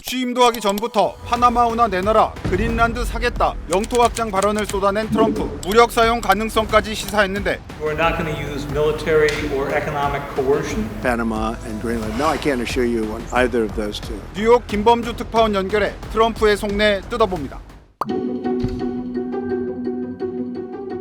취임도 하기 전부터 파나마 운하 내놔라, 그린란드 사겠다, 영토 확장 발언을 쏟아낸 트럼프, 무력 사용 가능성까지 시사했는데 We're not going to use military or economic coercion. Panama and Greenland. No, I can't assure you on either of those two. 뉴욕 김범주 특파원 연결해 트럼프의 속내 뜯어봅니다.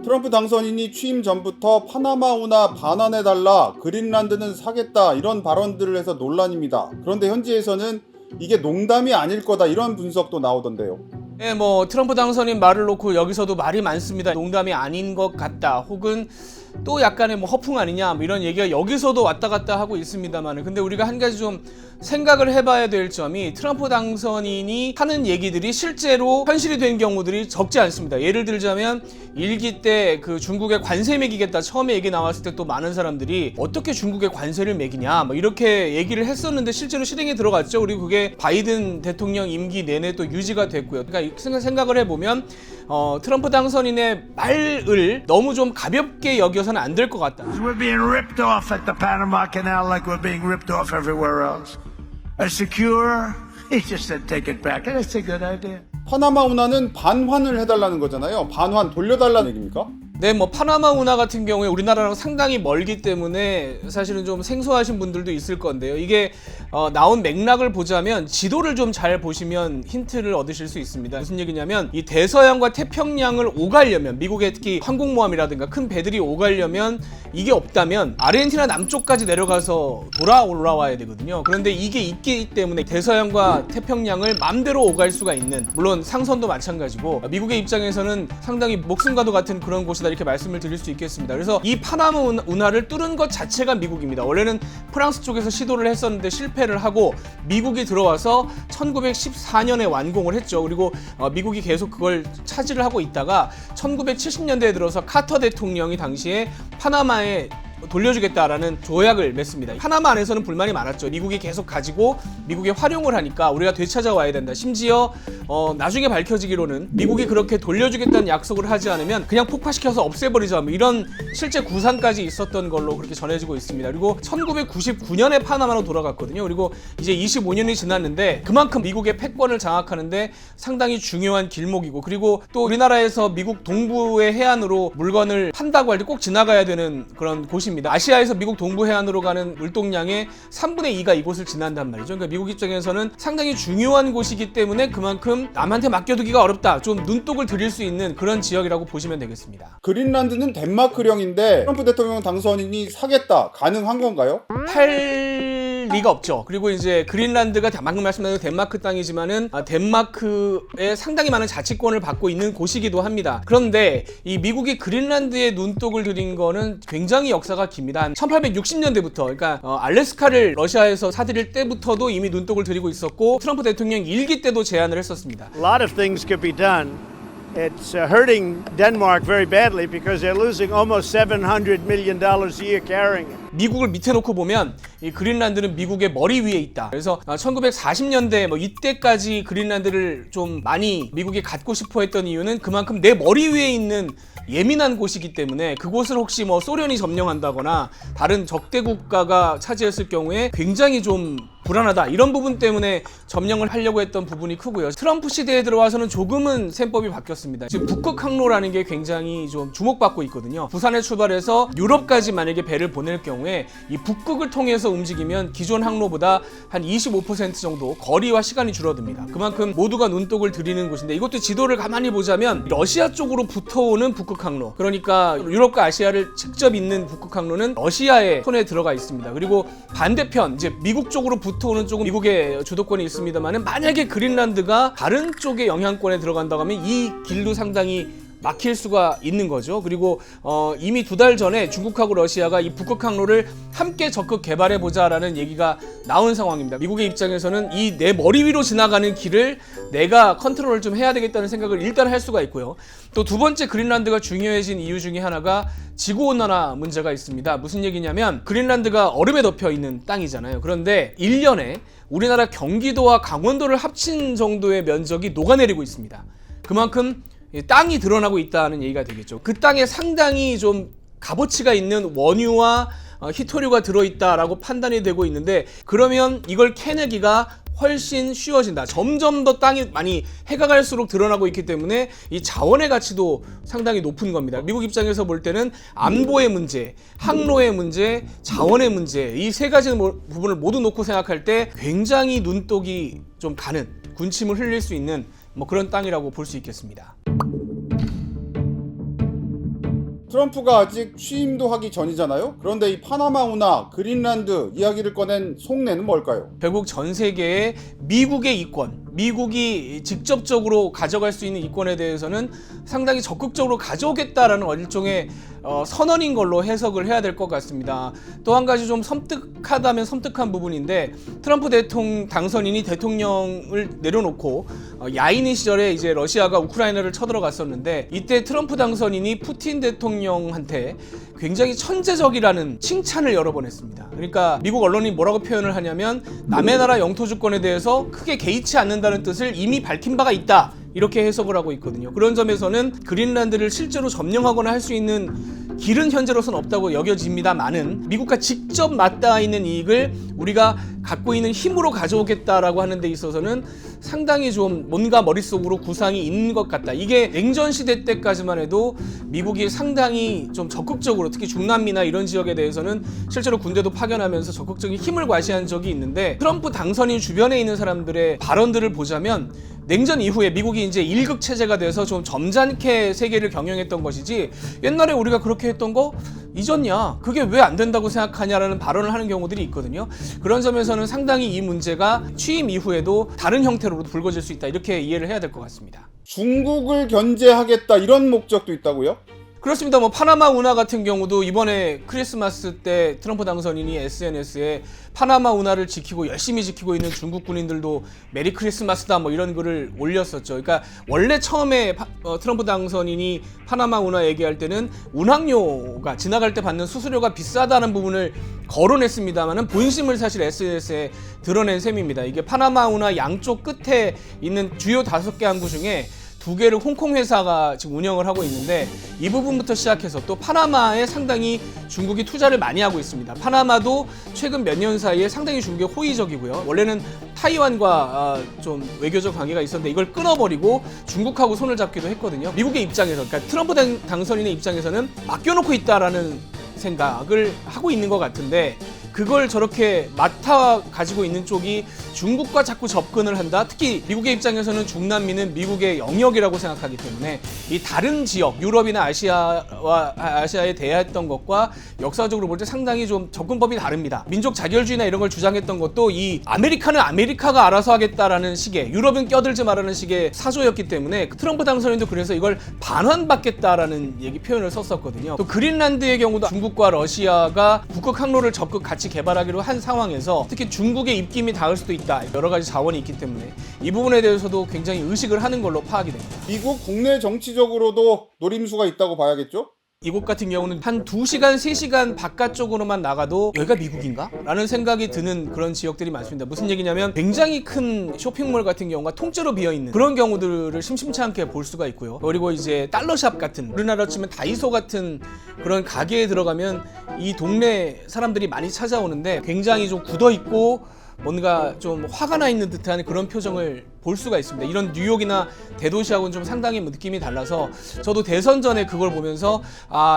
트럼프 당선인이 취임 전부터 파나마 운하 반환해달라, 그린란드는 사겠다 이런 발언들을 해서 논란입니다. 그런데 현지에서는 이게 농담이 아닐 거다 이런 분석도 나오던데요. 네, 트럼프 당선인 말을 놓고 여기서도 말이 많습니다. 농담이 아닌 것 같다, 혹은 또 약간의 허풍 아니냐, 이런 얘기가 여기서도 왔다 갔다 하고 있습니다만, 근데 우리가 한 가지 좀 생각을 해봐야 될 점이, 트럼프 당선인이 하는 얘기들이 실제로 현실이 된 경우들이 적지 않습니다. 예를 들자면 1기 때 그 중국에 관세 매기겠다 처음에 얘기 나왔을 때 또 많은 사람들이 어떻게 중국에 관세를 매기냐 이렇게 얘기를 했었는데 실제로 실행에 들어갔죠. 그리고 그게 바이든 대통령 임기 내내 또 유지가 됐고요. 그러니까 생각을 해보면 트럼프 당선인의 말을 너무 좀 가볍게 여겨서는 안 될 것 같다. We're being ripped off at the Panama Canal like we're being ripped off everywhere else. A secure, he just said take it back. And it's a good idea. 파나마 운하는 반환을 해달라는 거잖아요. 반환 돌려달라는 얘기입니까? 네, 파나마 운하 같은 경우에 우리나라랑 상당히 멀기 때문에 사실은 좀 생소하신 분들도 있을 건데요. 이게 나온 맥락을 보자면 지도를 좀 잘 보시면 힌트를 얻으실 수 있습니다. 무슨 얘기냐면 이 대서양과 태평양을 오가려면, 미국의 특히 항공모함이라든가 큰 배들이 오가려면 이게 없다면 아르헨티나 남쪽까지 내려가서 올라와야 되거든요. 그런데 이게 있기 때문에 대서양과 태평양을 맘대로 오갈 수가 있는, 물론 상선도 마찬가지고 미국의 입장에서는 상당히 목숨과도 같은 그런 곳이다 이렇게 말씀을 드릴 수 있겠습니다. 그래서 이 파나마 운하를 뚫은 것 자체가 미국입니다. 원래는 프랑스 쪽에서 시도를 했었는데 실패를 하고 미국이 들어와서 1914년에 완공을 했죠. 그리고 미국이 계속 그걸 차지를 하고 있다가 1970년대에 들어서 카터 대통령이 당시에 파나마에 돌려주겠다라는 조약을 맺습니다. 파나마 안에서는 불만이 많았죠. 미국이 계속 가지고 미국이 활용을 하니까 우리가 되찾아와야 된다. 심지어 나중에 밝혀지기로는 미국이 그렇게 돌려주겠다는 약속을 하지 않으면 그냥 폭파시켜서 없애버리자, 이런 실제 구상까지 있었던 걸로 그렇게 전해지고 있습니다. 그리고 1999년에 파나마로 돌아갔거든요. 그리고 이제 25년이 지났는데 그만큼 미국의 패권을 장악하는데 상당히 중요한 길목이고, 그리고 또 우리나라에서 미국 동부의 해안으로 물건을 판다고 할 때 꼭 지나가야 되는 그런 곳입니다. 아시아에서 미국 동부 해안으로 가는 물동량의 3분의 2가 이곳을 지난단 말이죠. 그러니까 미국 입장에서는 상당히 중요한 곳이기 때문에 그만큼 남한테 맡겨두기가 어렵다, 좀 눈독을 들일 수 있는 그런 지역이라고 보시면 되겠습니다. 그린란드는 덴마크령인데 트럼프 대통령 당선인이 사겠다, 가능한 건가요? 할 리가 없죠. 그리고 이제 그린란드가 방금 말씀드린 덴마크 땅이지만은 덴마크에 상당히 많은 자치권을 받고 있는 곳이기도 합니다. 그런데 이 미국이 그린란드에 눈독을 들인 거는 굉장히 역사가 깁니다. 1860년대부터, 그러니까 알래스카를 러시아에서 사들일 때부터도 이미 눈독을 들이고 있었고, 트럼프 대통령 1기 때도 제안을 했었습니다. A lot of things could be done. It's hurting Denmark very badly because they're losing almost $700 million a year carrying it. 미국을 밑에 놓고 보면 이 그린란드는 미국의 머리 위에 있다. 그래서 1940년대 이때까지 그린란드를 좀 많이 미국이 갖고 싶어 했던 이유는 그만큼 내 머리 위에 있는 예민한 곳이기 때문에, 그곳을 혹시 소련이 점령한다거나 다른 적대 국가가 차지했을 경우에 굉장히 좀 불안하다, 이런 부분 때문에 점령을 하려고 했던 부분이 크고요. 트럼프 시대에 들어와서는 조금은 셈법이 바뀌었습니다. 지금 북극 항로라는 게 굉장히 좀 주목받고 있거든요. 부산에 출발해서 유럽까지 만약에 배를 보낼 경우에 이 북극을 통해서 움직이면 기존 항로보다 한 25% 정도 거리와 시간이 줄어듭니다. 그만큼 모두가 눈독을 들이는 곳인데, 이것도 지도를 가만히 보자면 러시아 쪽으로 붙어오는 북극 항로, 그러니까 유럽과 아시아를 직접 잇는 북극 항로는 러시아의 손에 들어가 있습니다. 그리고 반대편 이제 미국 쪽으로 붙어오는 쪽은 미국의 주도권이 있습니다만, 만약에 그린란드가 다른 쪽의 영향권에 들어간다고 하면 이 길도 상당히 막힐 수가 있는 거죠. 그리고 이미 2달 전에 중국하고 러시아가 이 북극 항로를 함께 적극 개발해보자라는 얘기가 나온 상황입니다. 미국의 입장에서는 이 내 머리 위로 지나가는 길을 내가 컨트롤을 좀 해야 되겠다는 생각을 일단 할 수가 있고요. 또 두 번째 그린란드가 중요해진 이유 중에 하나가 지구온난화 문제가 있습니다. 무슨 얘기냐면 그린란드가 얼음에 덮여 있는 땅이잖아요. 그런데 1년에 우리나라 경기도와 강원도를 합친 정도의 면적이 녹아내리고 있습니다. 그만큼 땅이 드러나고 있다는 얘기가 되겠죠. 그 땅에 상당히 좀 값어치가 있는 원유와 히토류가 들어있다라고 판단이 되고 있는데, 그러면 이걸 캐내기가 훨씬 쉬워진다. 점점 더 땅이 많이 해가 갈수록 드러나고 있기 때문에 이 자원의 가치도 상당히 높은 겁니다. 미국 입장에서 볼 때는 안보의 문제, 항로의 문제, 자원의 문제, 이 세 가지 부분을 모두 놓고 생각할 때 굉장히 눈독이 좀 가는, 군침을 흘릴 수 있는 뭐 그런 땅이라고 볼 수 있겠습니다. 트럼프가 아직 취임도 하기 전이잖아요. 그런데 이 파나마 운하, 그린란드 이야기를 꺼낸 속내는 뭘까요? 결국 전 세계에 미국의 이권, 미국이 직접적으로 가져갈 수 있는 이권에 대해서는 상당히 적극적으로 가져오겠다라는 일종의 선언인 걸로 해석을 해야 될 것 같습니다. 또 한 가지 좀 섬뜩하다면 섬뜩한 부분인데, 트럼프 대통령 당선인이 대통령을 내려놓고 야인의 시절에 이제 러시아가 우크라이나를 쳐들어갔었는데, 이때 트럼프 당선인이 푸틴 대통령한테 굉장히 천재적이라는 칭찬을 여러 번 했습니다. 그러니까 미국 언론이 뭐라고 표현을 하냐면, 남의 나라 영토 주권에 대해서 크게 개의치 않는다는 뜻을 이미 밝힌 바가 있다, 이렇게 해석을 하고 있거든요. 그런 점에서는 그린란드를 실제로 점령하거나 할 수 있는 길은 현재로서는 없다고 여겨집니다만은, 미국과 직접 맞닿아 있는 이익을 우리가 갖고 있는 힘으로 가져오겠다라고 하는 데 있어서는 상당히 좀 뭔가 머릿속으로 구상이 있는 것 같다. 이게 냉전 시대 때까지만 해도 미국이 상당히 좀 적극적으로, 특히 중남미나 이런 지역에 대해서는 실제로 군대도 파견하면서 적극적인 힘을 과시한 적이 있는데, 트럼프 당선인 주변에 있는 사람들의 발언들을 보자면 냉전 이후에 미국이 이제 일극 체제가 돼서 좀 점잖게 세계를 경영했던 것이지, 옛날에 우리가 그렇게 했던 거 잊었냐, 그게 왜 안 된다고 생각하냐라는 발언을 하는 경우들이 있거든요. 그런 점에서는 상당히 이 문제가 취임 이후에도 다른 형태로도 불거질 수 있다, 이렇게 이해를 해야 될 것 같습니다. 중국을 견제하겠다 이런 목적도 있다고요? 그렇습니다. 뭐 파나마 운하 같은 경우도 이번에 크리스마스 때 트럼프 당선인이 SNS에 파나마 운하를 지키고 열심히 지키고 있는 중국 군인들도 메리 크리스마스다 뭐 이런 글을 올렸었죠. 그러니까 원래 처음에 트럼프 당선인이 파나마 운하 얘기할 때는 운항료가 지나갈 때 받는 수수료가 비싸다는 부분을 거론했습니다만은 본심을 사실 SNS에 드러낸 셈입니다. 이게 파나마 운하 양쪽 끝에 있는 주요 5개 항구 중에 2개를 홍콩 회사가 지금 운영을 하고 있는데, 이 부분부터 시작해서 또 파나마에 상당히 중국이 투자를 많이 하고 있습니다. 파나마도 최근 몇 년 사이에 상당히 중국에 호의적이고요. 원래는 타이완과 좀 외교적 관계가 있었는데 이걸 끊어버리고 중국하고 손을 잡기도 했거든요. 미국의 입장에서, 그러니까 트럼프 당선인의 입장에서는 맡겨놓고 있다라는 생각을 하고 있는 것 같은데, 그걸 저렇게 맡아 가지고 있는 쪽이 중국과 자꾸 접근을 한다. 특히 미국의 입장에서는 중남미는 미국의 영역이라고 생각하기 때문에 이 다른 지역, 유럽이나 아시아에 대했던 것과 역사적으로 볼 때 상당히 좀 접근법이 다릅니다. 민족 자결주의나 이런 걸 주장했던 것도 이 아메리카는 아메리카가 알아서 하겠다라는 식의, 유럽은 껴들지 말라는 식의 사조였기 때문에 트럼프 당선인도 그래서 이걸 반환받겠다라는 표현을 썼었거든요. 또 그린란드의 경우도 중국과 러시아가 북극 항로를 적극 같이 개발하기로 한 상황에서 특히 중국의 입김이 닿을 수도 있다. 여러 가지 자원이 있기 때문에 이 부분에 대해서도 굉장히 의식을 하는 걸로 파악이 됩니다. 미국 국내 정치적으로도 노림수가 있다고 봐야겠죠? 이곳 같은 경우는 한 2시간, 3시간 바깥쪽으로만 나가도 여기가 미국인가? 라는 생각이 드는 그런 지역들이 많습니다. 무슨 얘기냐면 굉장히 큰 쇼핑몰 같은 경우가 통째로 비어있는 그런 경우들을 심심치 않게 볼 수가 있고요. 그리고 이제 달러샵 같은, 우리나라로 치면 다이소 같은 그런 가게에 들어가면 이 동네 사람들이 많이 찾아오는데 굉장히 좀 굳어있고 뭔가 좀 화가 나 있는 듯한 그런 표정을 볼 수가 있습니다. 이런 뉴욕이나 대도시하고는 좀 상당히 느낌이 달라서 저도 대선 전에 그걸 보면서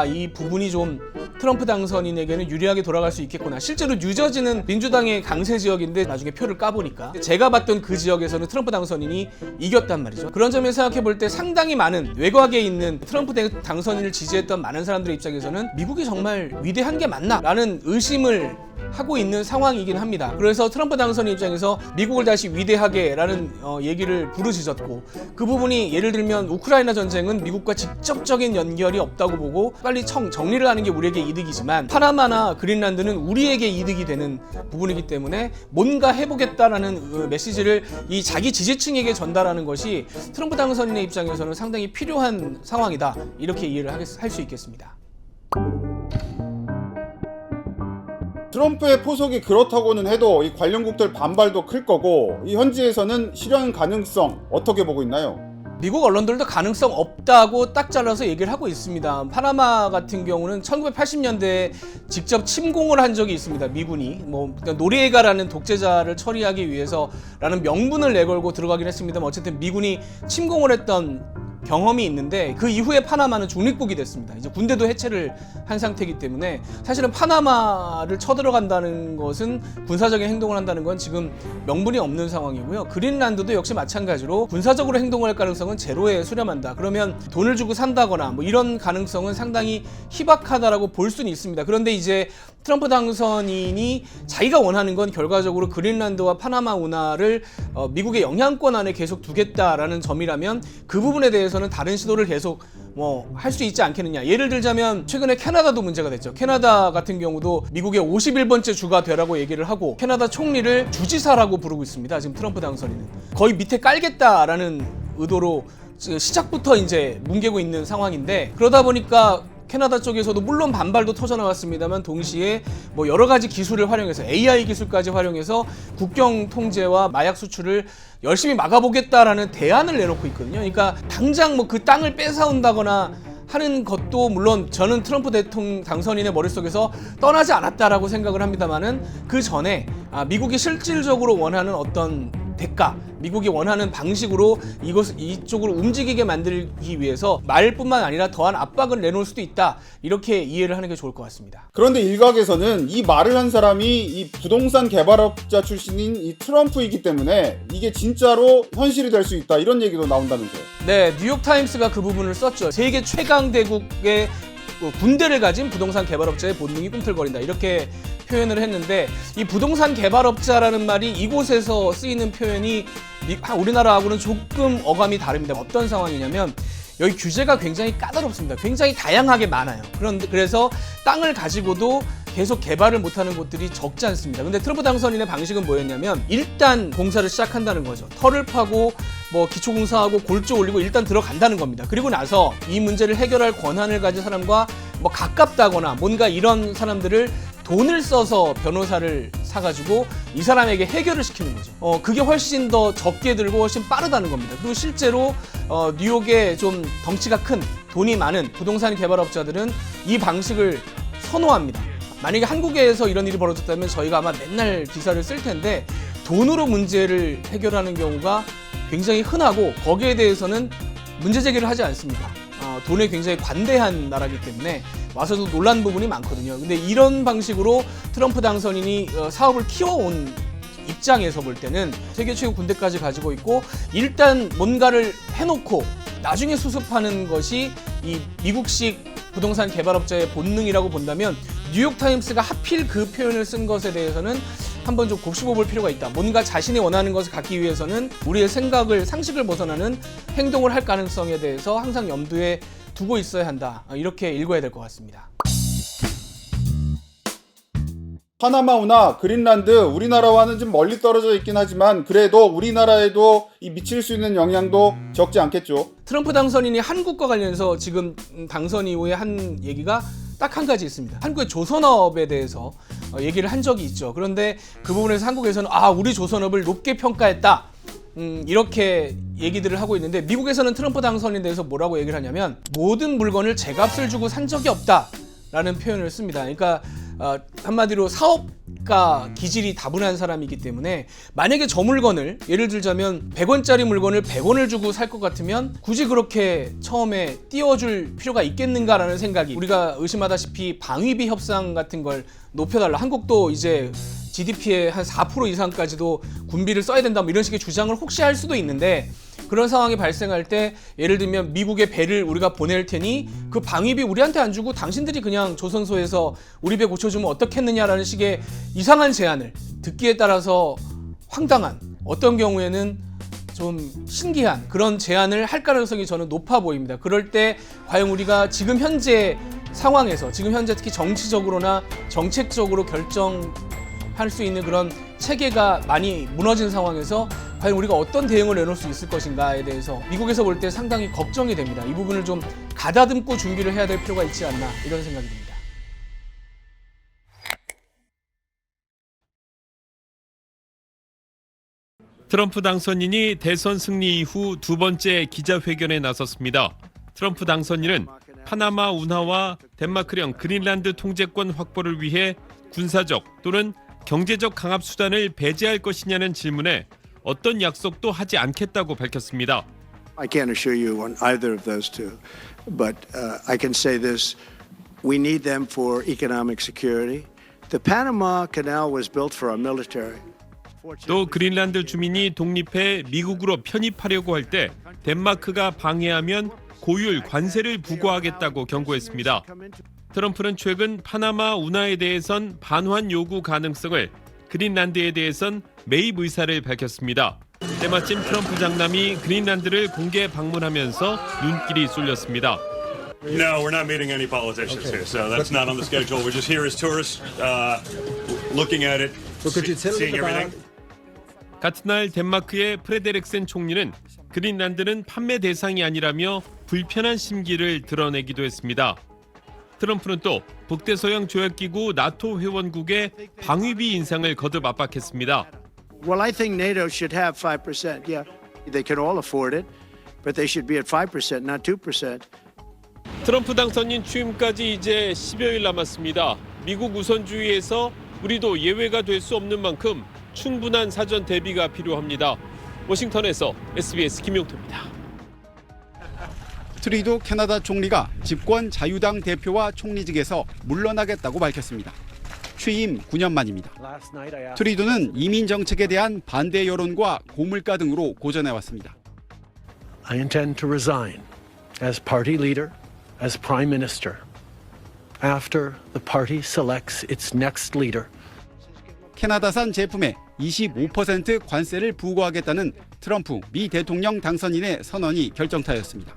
이 부분이 좀 트럼프 당선인에게는 유리하게 돌아갈 수 있겠구나. 실제로 뉴저지는 민주당의 강세 지역인데 나중에 표를 까보니까 제가 봤던 그 지역에서는 트럼프 당선인이 이겼단 말이죠. 그런 점에서 생각해 볼 때 상당히 많은 외곽에 있는 트럼프 당선인을 지지했던 많은 사람들의 입장에서는 미국이 정말 위대한 게 맞나? 라는 의심을 하고 있는 상황이긴 합니다. 그래서 트럼프 당선인 입장에서 미국을 다시 위대하게 라는 얘기를 부르짖었고, 그 부분이 예를 들면 우크라이나 전쟁은 미국과 직접적인 연결이 없다고 보고 빨리 정리를 하는 게 우리에게 이득이지만, 파나마나 그린란드는 우리에게 이득이 되는 부분이기 때문에 뭔가 해보겠다라는 메시지를 이 자기 지지층에게 전달하는 것이 트럼프 당선인의 입장에서는 상당히 필요한 상황이다, 이렇게 이해를 할 수 있겠습니다. 트럼프의 포석이 그렇다고는 해도 이 관련국들 반발도 클 거고, 이 현지에서는 실현 가능성 어떻게 보고 있나요? 미국 언론들도 가능성 없다고 딱 잘라서 얘기를 하고 있습니다. 파나마 같은 경우는 1980년대에 직접 침공을 한 적이 있습니다. 미군이 그러니까 노리에가라는 독재자를 처리하기 위해서라는 명분을 내걸고 들어가긴 했습니다만 어쨌든 미군이 침공을 했던 경험이 있는데 그 이후에 파나마는 중립국이 됐습니다. 이제 군대도 해체를 한 상태이기 때문에 사실은 파나마를 쳐들어간다는 것은 군사적인 행동을 한다는 건 지금 명분이 없는 상황이고요. 그린란드도 역시 마찬가지로 군사적으로 행동할 가능성은 제로에 수렴한다. 그러면 돈을 주고 산다거나 이런 가능성은 상당히 희박하다라고 볼 수는 있습니다. 그런데 이제 트럼프 당선인이 자기가 원하는 건 결과적으로 그린란드와 파나마 운하를 미국의 영향권 안에 계속 두겠다라는 점이라면 그 부분에 대해서는 다른 시도를 계속 할 수 있지 않겠느냐. 예를 들자면 최근에 캐나다도 문제가 됐죠. 캐나다 같은 경우도 미국의 51번째 주가 되라고 얘기를 하고 캐나다 총리를 주지사라고 부르고 있습니다. 지금 트럼프 당선인은 거의 밑에 깔겠다라는 의도로 시작부터 이제 뭉개고 있는 상황인데, 그러다 보니까 캐나다 쪽에서도 물론 반발도 터져나왔습니다만 동시에 여러 가지 기술을 활용해서 AI 기술까지 활용해서 국경 통제와 마약 수출을 열심히 막아보겠다라는 대안을 내놓고 있거든요. 그러니까 당장 그 땅을 뺏어온다거나 하는 것도 물론 저는 트럼프 대통령 당선인의 머릿속에서 떠나지 않았다라고 생각을 합니다만은 그 전에 미국이 실질적으로 원하는 어떤 대가, 미국이 원하는 방식으로 이쪽으로 움직이게 만들기 위해서 말뿐만 아니라 더한 압박을 내놓을 수도 있다. 이렇게 이해를 하는 게 좋을 것 같습니다. 그런데 일각에서는 이 말을 한 사람이 이 부동산 개발업자 출신인 이 트럼프이기 때문에 이게 진짜로 현실이 될 수 있다. 이런 얘기도 나온다면서요. 네, 뉴욕타임스가 그 부분을 썼죠. 세계 최강 대국의 군대를 가진 부동산 개발업자의 본능이 꿈틀거린다. 이렇게 표현을 했는데 이 부동산 개발업자라는 말이 이곳에서 쓰이는 표현이 우리나라하고는 조금 어감이 다릅니다. 어떤 상황이냐면 여기 규제가 굉장히 까다롭습니다. 굉장히 다양하게 많아요. 그래서 땅을 가지고도 계속 개발을 못하는 곳들이 적지 않습니다. 근데 트럼프 당선인의 방식은 뭐였냐면 일단 공사를 시작한다는 거죠. 터를 파고 기초공사하고 골조 올리고 일단 들어간다는 겁니다. 그리고 나서 이 문제를 해결할 권한을 가진 사람과 가깝다거나 뭔가 이런 사람들을 돈을 써서 변호사를 사가지고 이 사람에게 해결을 시키는 거죠. 그게 훨씬 더 적게 들고 훨씬 빠르다는 겁니다. 그리고 실제로 뉴욕의 좀 덩치가 큰 돈이 많은 부동산 개발업자들은 이 방식을 선호합니다. 만약에 한국에서 이런 일이 벌어졌다면 저희가 아마 맨날 기사를 쓸 텐데 돈으로 문제를 해결하는 경우가 굉장히 흔하고 거기에 대해서는 문제 제기를 하지 않습니다. 돈에 굉장히 관대한 나라이기 때문에 와서도 놀란 부분이 많거든요. 근데 이런 방식으로 트럼프 당선인이 사업을 키워온 입장에서 볼 때는 세계 최고 군대까지 가지고 있고 일단 뭔가를 해놓고 나중에 수습하는 것이 이 미국식 부동산 개발업자의 본능이라고 본다면 뉴욕타임스가 하필 그 표현을 쓴 것에 대해서는 한번 좀 곱씹어볼 필요가 있다. 뭔가 자신이 원하는 것을 갖기 위해서는 우리의 상식을 벗어나는 행동을 할 가능성에 대해서 항상 염두에 두고 있어야 한다. 이렇게 읽어야 될 것 같습니다. 파나마우나 그린란드, 우리나라와는 좀 멀리 떨어져 있긴 하지만 그래도 우리나라에도 이 미칠 수 있는 영향도 적지 않겠죠. 트럼프 당선인이 한국과 관련해서 지금 당선 이후에 한 얘기가 딱 한 가지 있습니다. 한국의 조선업에 대해서 얘기를 한 적이 있죠. 그런데 그 부분에서 한국에서는 우리 조선업을 높게 평가했다. 이렇게 얘기들을 하고 있는데 미국에서는 트럼프 당선인에 대해서 뭐라고 얘기를 하냐면 모든 물건을 제값을 주고 산 적이 없다라는 표현을 씁니다. 그러니까 한마디로 사업가 기질이 다분한 사람이기 때문에 만약에 저 물건을 예를 들자면 100원짜리 물건을 100원을 주고 살 것 같으면 굳이 그렇게 처음에 띄워줄 필요가 있겠는가라는 생각이, 우리가 의심하다시피 방위비 협상 같은 걸 높여달라, 한국도 이제 GDP의 한 4% 이상까지도 군비를 써야 된다 이런 식의 주장을 혹시 할 수도 있는데 그런 상황이 발생할 때 예를 들면 미국의 배를 우리가 보낼 테니 그 방위비 우리한테 안 주고 당신들이 그냥 조선소에서 우리 배 고쳐주면 어떻겠느냐라는 식의 이상한 제안을 듣기에 따라서 황당한, 어떤 경우에는 좀 신기한 그런 제안을 할 가능성이 저는 높아 보입니다. 그럴 때 과연 우리가 지금 현재 상황에서 지금 현재 특히 정치적으로나 정책적으로 결정할 수 있는 그런 체계가 많이 무너진 상황에서 과연 우리가 어떤 대응을 내놓을 수 있을 것인가에 대해서 미국에서 볼 때 상당히 걱정이 됩니다. 이 부분을 좀 가다듬고 준비를 해야 될 필요가 있지 않나 이런 생각이 듭니다. 트럼프 당선인이 대선 승리 이후 두 번째 기자회견에 나섰습니다. 트럼프 당선인은 파나마 운하와 덴마크령 그린란드 통제권 확보를 위해 군사적 또는 경제적 강압 수단을 배제할 것이냐는 질문에 어떤 약속도 하지 않겠다고 밝혔습니다. I can't assure you on either of those two, but I can say this: we need them for economic security. The Panama Canal was built for our military. 또 그린란드 주민이 독립해 미국으로 편입하려고 할 때 덴마크가 방해하면 고율 관세를 부과하겠다고 경고했습니다. 트럼프는 최근 파나마 운하에 대해선 반환 요구 가능성을, 그린란드에 대해선 매입 의사를 밝혔습니다. 때마침 트럼프 장남이 그린란드를 공개 방문하면서 눈길이 쏠렸습니다. No, we're not meeting any politicians here, so that's not on the schedule. We're just here as tourists, looking at it, seeing everything. 같은 날 덴마크의 프레데릭센 총리는 그린란드는 판매 대상이 아니라며 불편한 심기를 드러내기도 했습니다. 트럼프는 또 북대서양 조약기구 나토 회원국의 방위비 인상을 거듭 압박했습니다. Well, I think NATO should have 5%. Yeah, they can all afford it, but they should be at 5%, not 2%. 트럼프 당선인 취임까지 이제 10여일 남았습니다. 미국 우선주의에서 우리도 예외가 될 수 없는 만큼 충분한 사전 대비가 필요합니다. 워싱턴에서 SBS 김용토입니다. 트리도 캐나다 총리가 집권 자유당 대표와 총리직에서 물러나겠다고 밝혔습니다. 취임 9년 만입니다. 트리도는 이민 정책에 대한 반대 여론과 고물가 등으로 고전해왔습니다. I intend to resign as party leader, as prime minister, after the party selects its next leader. 캐나다산 제품에 25% 관세를 부과하겠다는 트럼프 미 대통령 당선인의 선언이 결정타였습니다.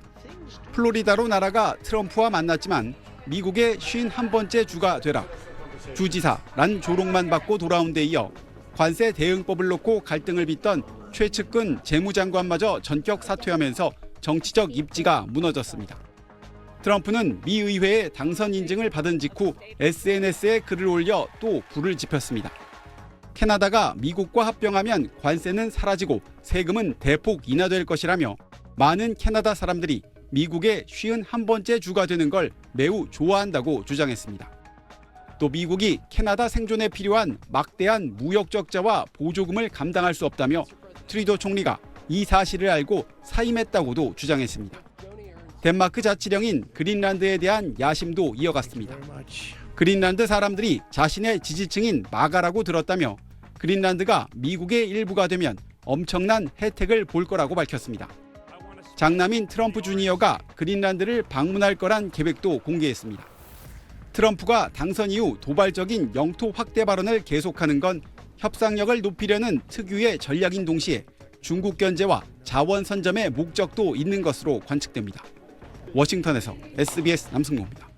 플로리다로 날아가 트럼프와 만났지만 미국의 51번째 주가 되라. 주지사 란 조롱만 받고 돌아온 데 이어 관세 대응법을 놓고 갈등을 빚던 최측근 재무장관마저 전격 사퇴하면서 정치적 입지가 무너졌습니다. 트럼프는 미 의회에 당선 인증을 받은 직후 SNS에 글을 올려 또 불을 지폈습니다. 캐나다가 미국과 합병하면 관세는 사라지고 세금은 대폭 인하될 것이라며 많은 캐나다 사람들이 미국의 51번째 주가 되는 걸 매우 좋아한다고 주장했습니다. 또 미국이 캐나다 생존에 필요한 막대한 무역 적자와 보조금을 감당할 수 없다며 트리도 총리가 이 사실을 알고 사임했다고도 주장했습니다. 덴마크 자치령인 그린란드에 대한 야심도 이어갔습니다. 그린란드 사람들이 자신의 지지층인 마가라고 들었다며 그린란드가 미국의 일부가 되면 엄청난 혜택을 볼 거라고 밝혔습니다. 장남인 트럼프 주니어가 그린란드를 방문할 거란 계획도 공개했습니다. 트럼프가 당선 이후 도발적인 영토 확대 발언을 계속하는 건 협상력을 높이려는 특유의 전략인 동시에 중국 견제와 자원 선점의 목적도 있는 것으로 관측됩니다. 워싱턴에서 SBS 남승모입니다.